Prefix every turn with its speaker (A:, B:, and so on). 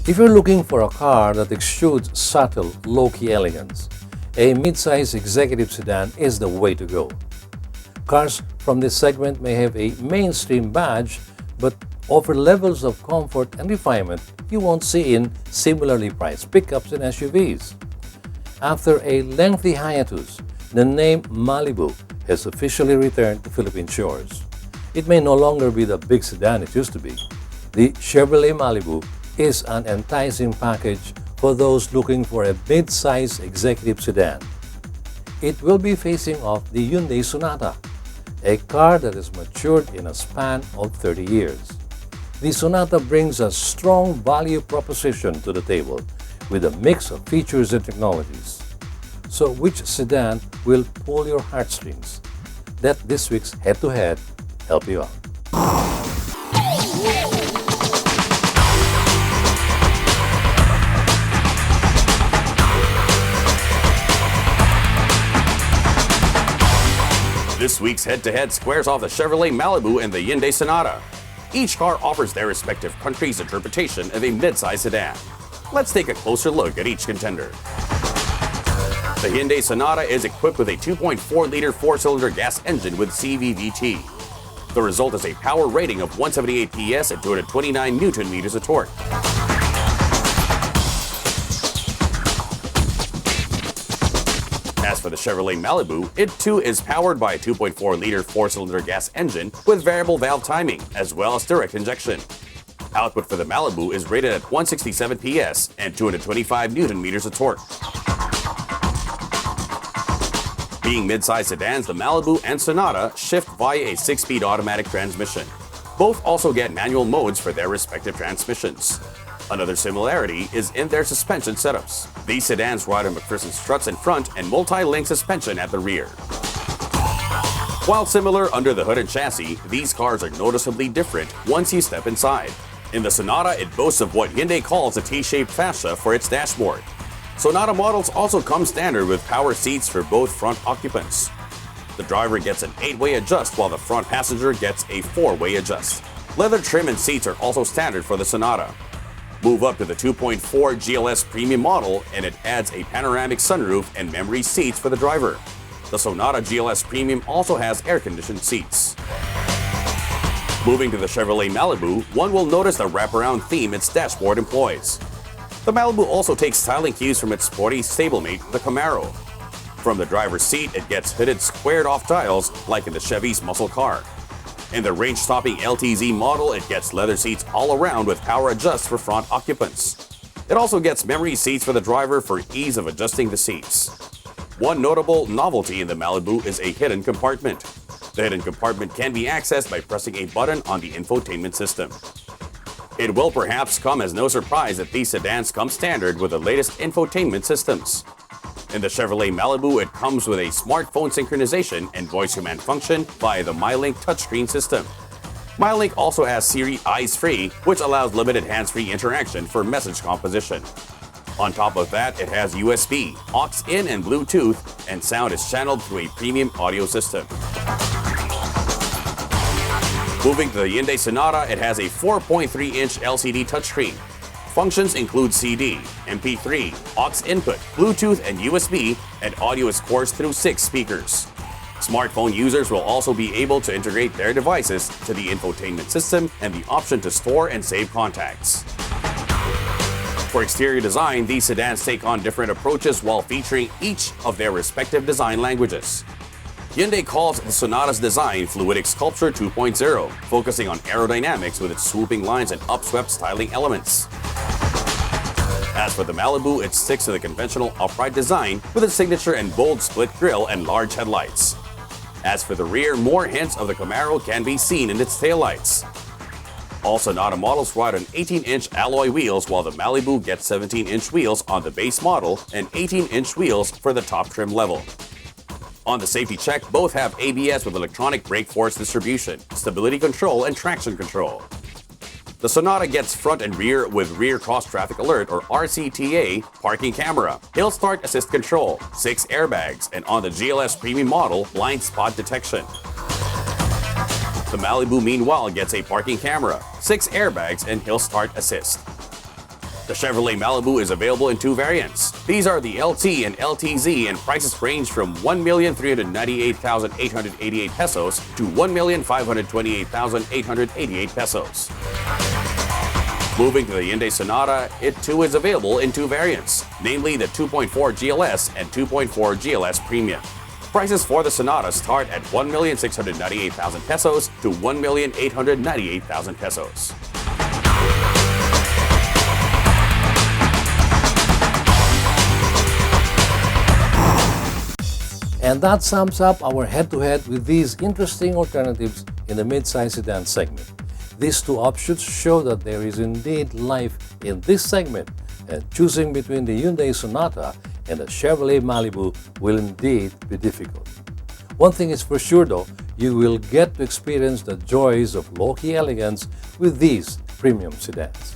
A: If you're looking for a car that exudes subtle, low-key elegance, a midsize executive sedan is the way to go. Cars from this segment may have a mainstream badge but offer levels of comfort and refinement you won't see in similarly priced pickups and SUVs. After a lengthy hiatus, the name Malibu has officially returned to Philippine shores. It may no longer be the big sedan it used to be. The Chevrolet Malibu is an enticing package for those looking for a mid-size executive sedan. It will be facing off the Hyundai Sonata, a car that has matured in a span of 30 years. The Sonata brings a strong value proposition to the table with a mix of features and technologies. So which sedan will pull your heartstrings? Let this week's head-to-head help you out.
B: This week's head-to-head squares off the Chevrolet Malibu and the Hyundai Sonata. Each car offers their respective country's interpretation of a midsize sedan. Let's take a closer look at each contender. The Hyundai Sonata is equipped with a 2.4-liter four-cylinder gas engine with CVVT. The result is a power rating of 178 PS and 229 Newton-meters of torque. As for the Chevrolet Malibu, it too is powered by a 2.4-liter four-cylinder gas engine with variable valve timing, as well as direct injection. Output for the Malibu is rated at 167 PS and 225 Newton-meters of torque. Being mid-size sedans, the Malibu and Sonata shift via a 6-speed automatic transmission. Both also get manual modes for their respective transmissions. Another similarity is in their suspension setups. These sedans ride on McPherson struts in front and multi-link suspension at the rear. While similar under the hood and chassis, these cars are noticeably different once you step inside. In the Sonata, it boasts of what Hyundai calls a T-shaped fascia for its dashboard. Sonata models also come standard with power seats for both front occupants. The driver gets an 8-way adjust while the front passenger gets a 4-way adjust. Leather trim and seats are also standard for the Sonata. Move up to the 2.4 GLS Premium model and it adds a panoramic sunroof and memory seats for the driver. The Sonata GLS Premium also has air-conditioned seats. Moving to the Chevrolet Malibu, one will notice the wraparound theme its dashboard employs. The Malibu also takes styling cues from its sporty stablemate, the Camaro. From the driver's seat, it gets hooded squared-off dials like in the Chevy's muscle car. In the range-topping LTZ model, it gets leather seats all around with power adjusts for front occupants. It also gets memory seats for the driver for ease of adjusting the seats. One notable novelty in the Malibu is a hidden compartment. The hidden compartment can be accessed by pressing a button on the infotainment system. It will perhaps come as no surprise that these sedans come standard with the latest infotainment systems. In the Chevrolet Malibu, it comes with a smartphone synchronization and voice command function via the MyLink touchscreen system. MyLink also has Siri Eyes Free, which allows limited hands-free interaction for message composition. On top of that, it has USB, aux-in and Bluetooth, and sound is channeled through a premium audio system. Moving to the Hyundai Sonata, it has a 4.3-inch LCD touchscreen. Functions include CD, MP3, aux input, Bluetooth and USB, and audio is coursed through 6 speakers. Smartphone users will also be able to integrate their devices to the infotainment system and the option to store and save contacts. For exterior design, these sedans take on different approaches while featuring each of their respective design languages. Hyundai calls the Sonata's design Fluidic Sculpture 2.0, focusing on aerodynamics with its swooping lines and upswept styling elements. As for the Malibu, it sticks to the conventional upright design with its signature and bold split grille and large headlights. As for the rear, more hints of the Camaro can be seen in its taillights. All Sonata models ride on 18-inch alloy wheels, while the Malibu gets 17-inch wheels on the base model and 18-inch wheels for the top trim level. On the safety check, both have ABS with electronic brake force distribution, stability control, and traction control. The Sonata gets front and rear with rear cross traffic alert or RCTA, parking camera, hill start assist control, 6 airbags, and on the GLS Premium model, blind spot detection. The Malibu meanwhile gets a parking camera, 6 airbags, and hill start assist. The Chevrolet Malibu is available in two variants. These are the LT and LTZ, and prices range from 1,398,888 pesos to 1,528,888 pesos. Moving to the Hyundai Sonata, it too is available in two variants, namely the 2.4 GLS and 2.4 GLS Premium. Prices for the Sonata start at 1,698,000 pesos to 1,898,000 pesos.
A: And that sums up our head-to-head with these interesting alternatives in the mid-size sedan segment. These two offshoots show that there is indeed life in this segment, and choosing between the Hyundai Sonata and the Chevrolet Malibu will indeed be difficult. One thing is for sure though, you will get to experience the joys of low-key elegance with these premium sedans.